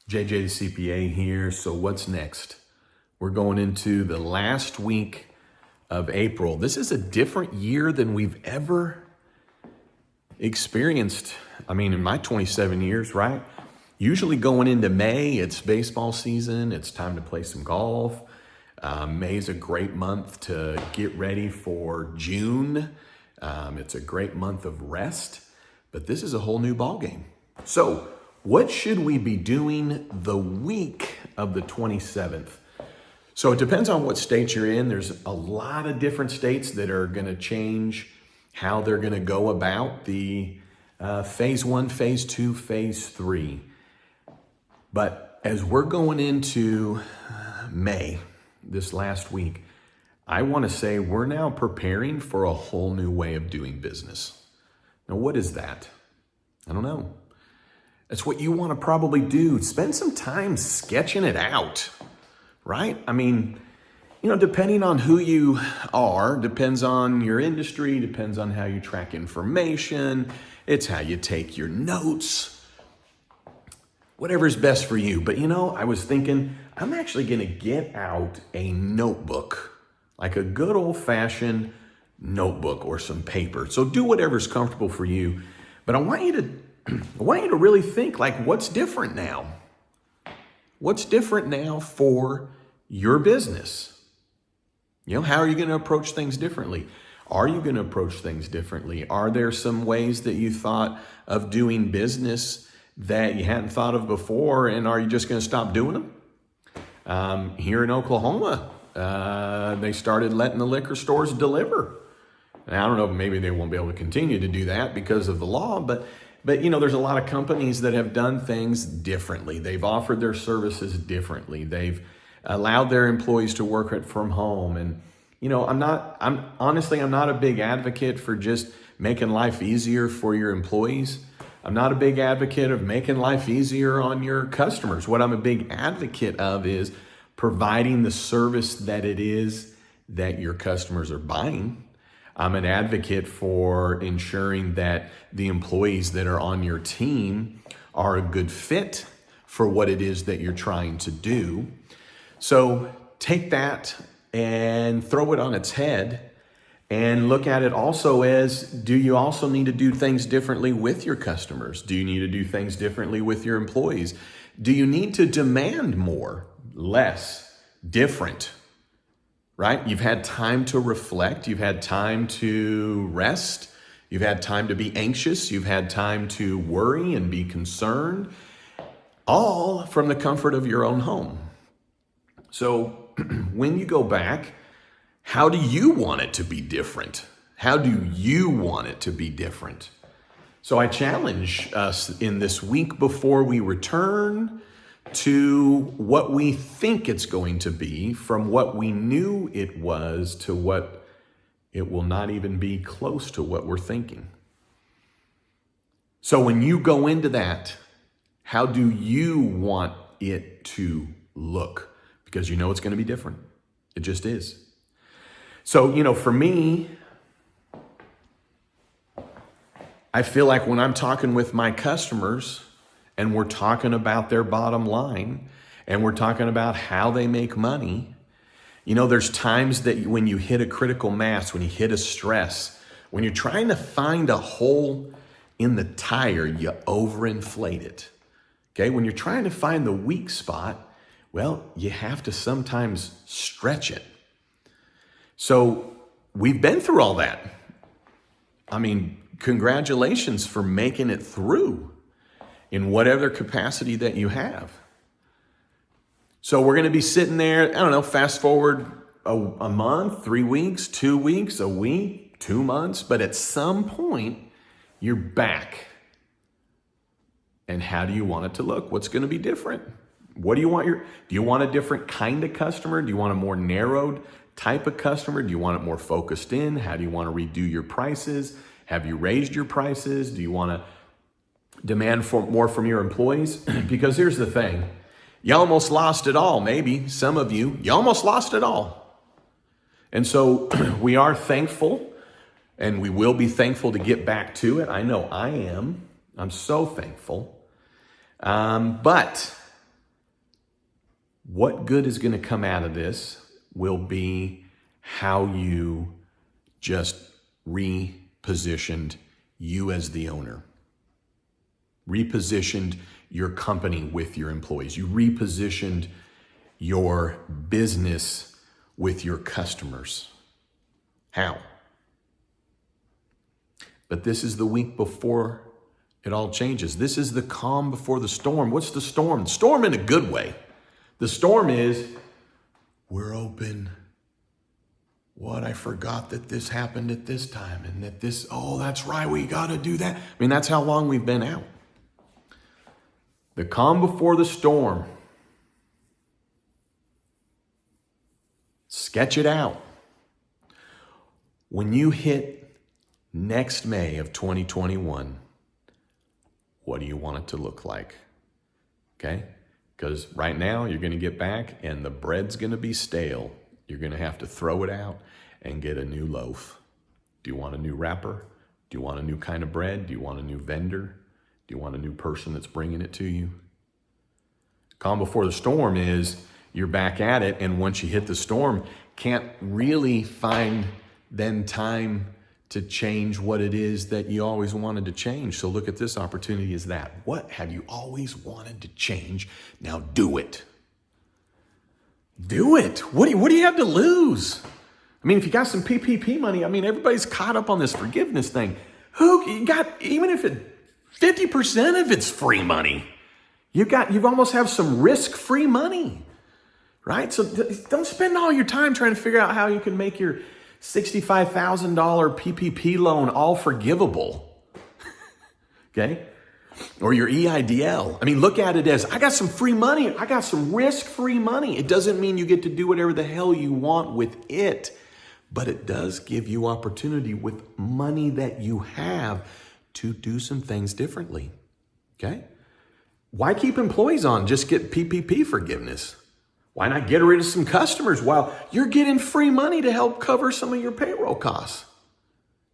JJ the CPA here. So what's next? We're going into the last week of April. This is a different year than we've ever experienced. I mean, in my 27 years, right? Usually going into May, it's baseball season. It's time to play some golf. May is a great month to get ready for June. It's a great month of rest, but this is a whole new ball game. So what should we be doing the week of the 27th? So it depends on what state you're in. There's a lot of different states that are going to change how they're going to go about the phase 1, phase 2, phase 3. But as we're going into May, this last week, I want to say we're now preparing for a whole new way of doing business. Now, what is that? I don't know. That's what you want to probably do. Spend some time sketching it out, right? I mean, depending on who you are, depends on your industry, depends on how you track information. It's how you take your notes, whatever's best for you. But I was thinking, I'm actually going to get out a notebook, like a good old-fashioned notebook or some paper. So do whatever's comfortable for you. But I want you to really think, like, what's different now? What's different now for your business? How are you going to approach things differently? Are you going to approach things differently? Are there some ways that you thought of doing business that you hadn't thought of before, and are you just going to stop doing them? Here in Oklahoma, they started letting the liquor stores deliver. And I don't know, maybe they won't be able to continue to do that because of the law, but there's a lot of companies that have done things differently. They've offered their services differently. They've allowed their employees to work from home. And I'm not a big advocate for just making life easier for your employees. I'm not a big advocate of making life easier on your customers. What I'm a big advocate of is providing the service that it is that your customers are buying. I'm an advocate for ensuring that the employees that are on your team are a good fit for what it is that you're trying to do. So take that and throw it on its head and look at it also as, do you also need to do things differently with your customers? Do you need to do things differently with your employees? Do you need to demand more, less, different? Right? You've had time to reflect. You've had time to rest. You've had time to be anxious. You've had time to worry and be concerned, all from the comfort of your own home. So when you go back, how do you want it to be different? How do you want it to be different? So I challenge us in this week before we return to what we think it's going to be, from what we knew it was to what it will not even be close to what we're thinking. So when you go into that, how do you want it to look? Because it's going to be different. It just is. So, for me, I feel like when I'm talking with my customers, and we're talking about their bottom line, and we're talking about how they make money, there's times that when you hit a critical mass, when you hit a stress, when you're trying to find a hole in the tire, you overinflate it. Okay? When you're trying to find the weak spot, well, you have to sometimes stretch it. So we've been through all that. I mean, congratulations for making it through in whatever capacity that you have. So we're going to be sitting there, fast forward a month, 3 weeks, 2 weeks, a week, 2 months, but at some point you're back. And how do you want it to look? What's going to be different? What do you want? Do you want a different kind of customer? Do you want a more narrowed type of customer? Do you want it more focused in? How do you want to redo your prices? Have you raised your prices? Do you want to demand for more from your employees? Because here's the thing. You almost lost it all, maybe. Some of you almost lost it all. And so we are thankful, and we will be thankful to get back to it. I know I am. I'm so thankful. But What good is going to come out of this will be how you just repositioned you as the owner, repositioned your company with your employees. You repositioned your business with your customers. How? But this is the week before it all changes. This is the calm before the storm. What's the storm? The storm in a good way. The storm is, we're open. What, I forgot that this happened at this time and that this, oh, that's right, we got to do that. I mean, that's how long we've been out. The calm before the storm. Sketch it out. When you hit next May of 2021, what do you want it to look like? Okay? Because right now you're going to get back and the bread's going to be stale. You're going to have to throw it out and get a new loaf. Do you want a new wrapper? Do you want a new kind of bread? Do you want a new vendor? Do you want a new person that's bringing it to you? Calm before the storm is you're back at it, and once you hit the storm, can't really find then time to change what it is that you always wanted to change. So look at this opportunity as that. What have you always wanted to change? Now do it. Do it. What do you have to lose? I mean, if you got some PPP money, I mean, everybody's caught up on this forgiveness thing. Who you got, even if 50% of it's free money, you've almost have some risk-free money, right? So don't spend all your time trying to figure out how you can make your $65,000 PPP loan all forgivable, okay? Or your EIDL. I mean, look at it as, I got some free money. I got some risk-free money. It doesn't mean you get to do whatever the hell you want with it, but it does give you opportunity with money that you have to do some things differently, okay? Why keep employees on? Just get PPP forgiveness. Why not get rid of some customers while you're getting free money to help cover some of your payroll costs?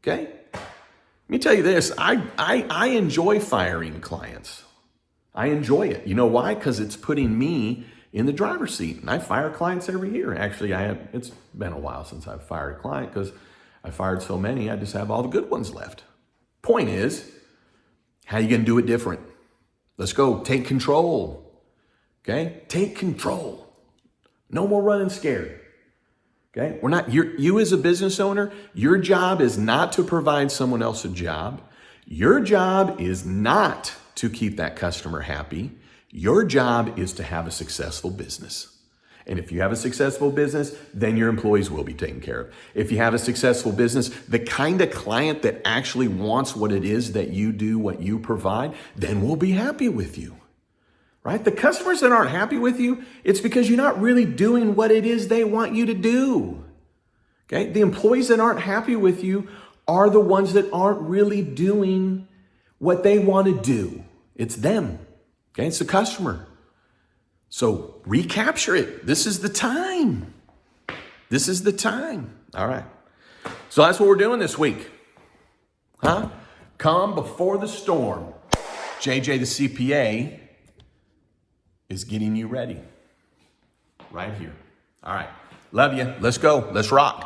Okay? Let me tell you this. I enjoy firing clients. I enjoy it. You know why? Because it's putting me in the driver's seat. And I fire clients every year. Actually, it's been a while since I've fired a client because I fired so many, I just have all the good ones left. Point is, how are you going to do it different? Let's go. Take control. Okay? Take control. No more running scared. Okay? You as a business owner, your job is not to provide someone else a job. Your job is not to keep that customer happy. Your job is to have a successful business. And if you have a successful business, then your employees will be taken care of. If you have a successful business, the kind of client that actually wants what it is that you do, what you provide, then will be happy with you. Right? The customers that aren't happy with you, it's because you're not really doing what it is they want you to do. Okay? The employees that aren't happy with you are the ones that aren't really doing what they want to do. It's them. Okay? It's the customer. So recapture it. This is the time. This is the time. All right. So that's what we're doing this week. Huh? Calm before the storm. JJ the CPA is getting you ready right here. All right. Love you. Let's go. Let's rock.